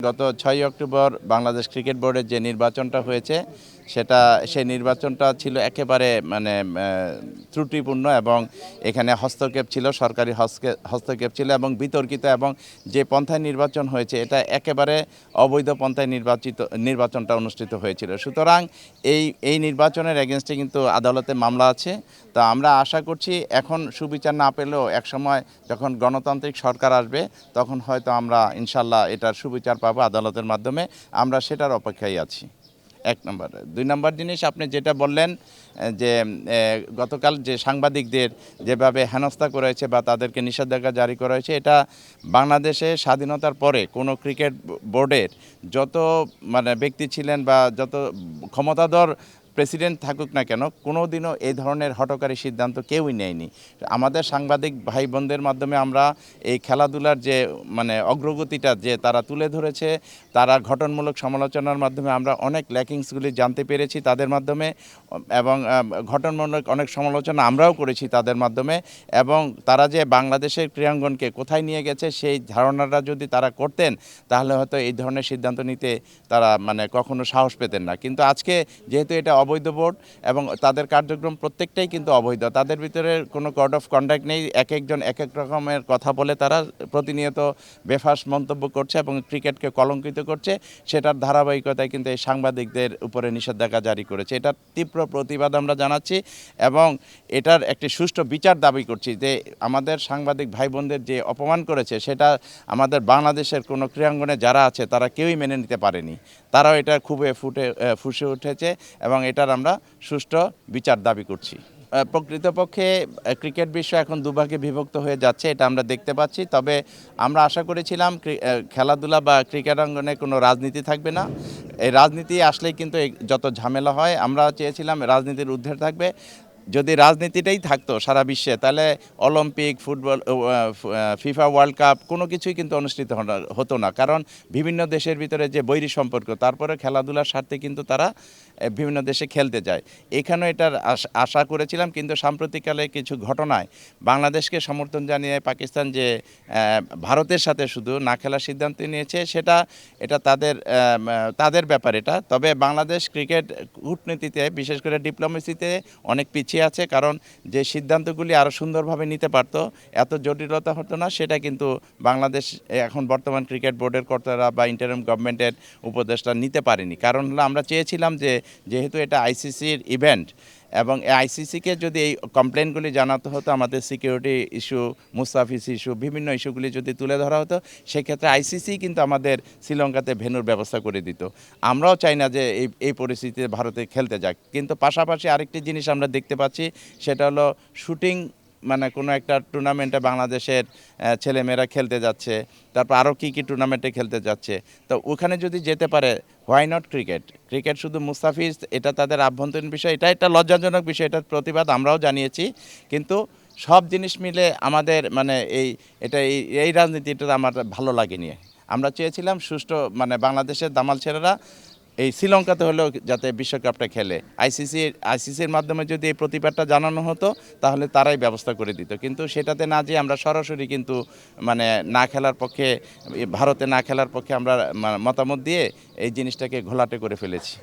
গত ৬ October Bangladesh cricket বোর্ডের যে নির্বাচনটা হয়েছে সেই নির্বাচনটা ছিল একেবারে ত্রুটিপূর্ণ এবং এখানে হস্তক্ষেপ ছিল, সরকারি হস্তক্ষেপ ছিল এবং বিতর্কিত, এবং যে পন্থায় নির্বাচন হয়েছে এটা একেবারে অবৈধ পন্থায় নির্বাচনটা অনুষ্ঠিত হয়েছিল। সুতরাং এই নির্বাচনের এগেনস্টে কিন্তু আদালতে মামলা আছে। তো আমরা আশা করছি এখন সুবিচার না পেলেও একসময় যখন গণতান্ত্রিক সরকার আসবে তখন হয়তো আমরা ইনশাল্লাহ এটার সুবিচার পাবো আদালতের মাধ্যমে। আমরা সেটার অপেক্ষায় আছি। ১ নম্বর। ২ নম্বর জিনিস আপনি যেটা বললেন যে গতকাল যে সাংবাদিকদের যেভাবে হেনস্থা করা হয়েছে বা তাদেরকে নিষেধাজ্ঞা জারি করা হয়েছে, এটা বাংলাদেশে স্বাধীনতার পরে কোনো ক্রিকেট বোর্ডের যত ব্যক্তি ছিলেন বা যত ক্ষমতাধর প্রেসিডেন্ট থাকুক না কেন, কোনো দিনও এই ধরনের হঠকারী সিদ্ধান্ত কেউই নেয়নি। আমাদের সাংবাদিক ভাই বোনদের মাধ্যমে আমরা এই খেলাধুলার যে অগ্রগতিটা যে তারা তুলে ধরেছে, তারা গঠনমূলক সমালোচনার মাধ্যমে আমরা অনেক ল্যাকিংসগুলি জানতে পেরেছি তাদের মাধ্যমে, এবং গঠনমূলক অনেক সমালোচনা আমরাও করেছি তাদের মাধ্যমে। এবং তারা যে বাংলাদেশের ক্রীড়াঙ্গনকে কোথায় নিয়ে গেছে সেই ধারণাটা যদি তারা করতেন তাহলে হয়তো এই ধরনের সিদ্ধান্ত নিতে তারা কখনো সাহস পেতেন না। কিন্তু আজকে যেহেতু এটা অবৈধ বোর্ড এবং তাদের কার্যক্রম প্রত্যেকটাই কিন্তু অবৈধ, তাদের ভিতরে কোনো কোড অফ কন্ডাক্ট নেই, এক একজন এক এক রকমের কথা বলে তারা প্রতিনিয়ত বেফাঁস মন্তব্য করছে এবং ক্রিকেটকে কলঙ্কিত করছে। সেটার ধারাবাহিকতায় কিন্তু এই সাংবাদিকদের উপরে নিষেধাজ্ঞা জারি করেছে। এটার তীব্র প্রতিবাদ আমরা জানাচ্ছি এবং এটার একটি সুষ্ঠু বিচার দাবি করছি। যে আমাদের সাংবাদিক ভাই বোনদের যে অপমান করেছে সেটা আমাদের বাংলাদেশের কোনো ক্রীড়াঙ্গনে যারা আছে তারা কেউই মেনে নিতে পারেনি। তারাও এটা খুবই ফুসে উঠেছে এবং এটার আমরা সুষ্ঠু বিচার দাবি করছি। প্রকৃতপক্ষে ক্রিকেট বিশ্ব এখন দুভাগে বিভক্ত হয়ে যাচ্ছে, এটা আমরা দেখতে পাচ্ছি। তবে আমরা আশা করেছিলাম খেলাধুলা বা ক্রিকেটাঙ্গনে কোনো রাজনীতি থাকবে না। এই রাজনীতি আসলেই কিন্তু যত ঝামেলা হয়, আমরা চেয়েছিলাম রাজনীতির ঊর্ধ্বে থাকবে। যদি রাজনীতিটাই থাকতো সারা বিশ্বে তাহলে Olympic, football, FIFA world cup কোনো কিছুই কিন্তু অনুষ্ঠিত হতো না। কারণ বিভিন্ন দেশের ভিতরে যে বৈরী সম্পর্ক, তারপরে খেলাধুলার স্বার্থে কিন্তু তারা বিভিন্ন দেশে খেলতে যায়। এখানেও এটার আশা করেছিলাম, কিন্তু সাম্প্রতিককালে কিছু ঘটনায় বাংলাদেশকে সমর্থন জানিয়ে পাকিস্তান যে ভারতের সাথে শুধু না খেলার সিদ্ধান্ত নিয়েছে, এটা তাদের ব্যাপার এটা। তবে বাংলাদেশ ক্রিকেট কূটনীতিতে, বিশেষ করে ডিপ্লোমেসিতে অনেক পিছিয়ে আছে। কারণ যে সিদ্ধান্তগুলি আরও সুন্দরভাবে নিতে পারত, এত জটিলতা হতো না, সেটা কিন্তু বাংলাদেশ এখন বর্তমান ক্রিকেট বোর্ডের কর্তারা বা ইন্টারিম গভর্নমেন্টের উপদেষ্টা নিতে পারেনি। কারণ হলো আমরা চেয়েছিলাম যে যেহেতু এটা আইসিসির ইভেন্ট এবং আইসিসিকে যদি এই কমপ্লেনগুলি জানাতে হতো, আমাদের সিকিউরিটি ইস্যু, মুস্তাফিজ ইস্যু, বিভিন্ন ইস্যুগুলি যদি তুলে ধরা হতো, সেক্ষেত্রে আইসিসি কিন্তু আমাদের শ্রীলঙ্কাতে ভেন্যুর ব্যবস্থা করে দিত। আমরাও চাই না যে এই পরিস্থিতিতে ভারতে খেলতে যাক। কিন্তু পাশাপাশি আরেকটি জিনিস আমরা দেখতে পাচ্ছি, সেটা হলো শুটিং, কোনো একটা টুর্নামেন্টে বাংলাদেশের ছেলেমেয়েরা খেলতে যাচ্ছে, তারপর আরও কী টুর্নামেন্টে খেলতে যাচ্ছে। তো ওখানে যদি যেতে পারে, হোয়াই নট ক্রিকেট শুধু মুস্তাফিজ, এটা তাদের আভ্যন্তরীণ বিষয়, এটা একটা লজ্জাজনক বিষয়, এটার প্রতিবাদ আমরাও জানিয়েছি। কিন্তু সব জিনিস মিলে আমাদের এই রাজনীতিটা আমার ভালো লাগেনি। আমরা চেয়েছিলাম সুষ্ঠু বাংলাদেশের দামাল ছেলেরা এই শ্রীলঙ্কাতে হলেও যাতে বিশ্বকাপটা খেলে। আইসিসির মাধ্যমে যদি এই প্রতিবাদটা জানানো হতো তাহলে তারাই ব্যবস্থা করে দিত। কিন্তু সেটাতে না যেয়ে আমরা সরাসরি কিন্তু না খেলার পক্ষে, ভারতে না খেলার পক্ষে আমরা মতামত দিয়ে এই জিনিসটাকে ঘোলাটে করে ফেলেছি।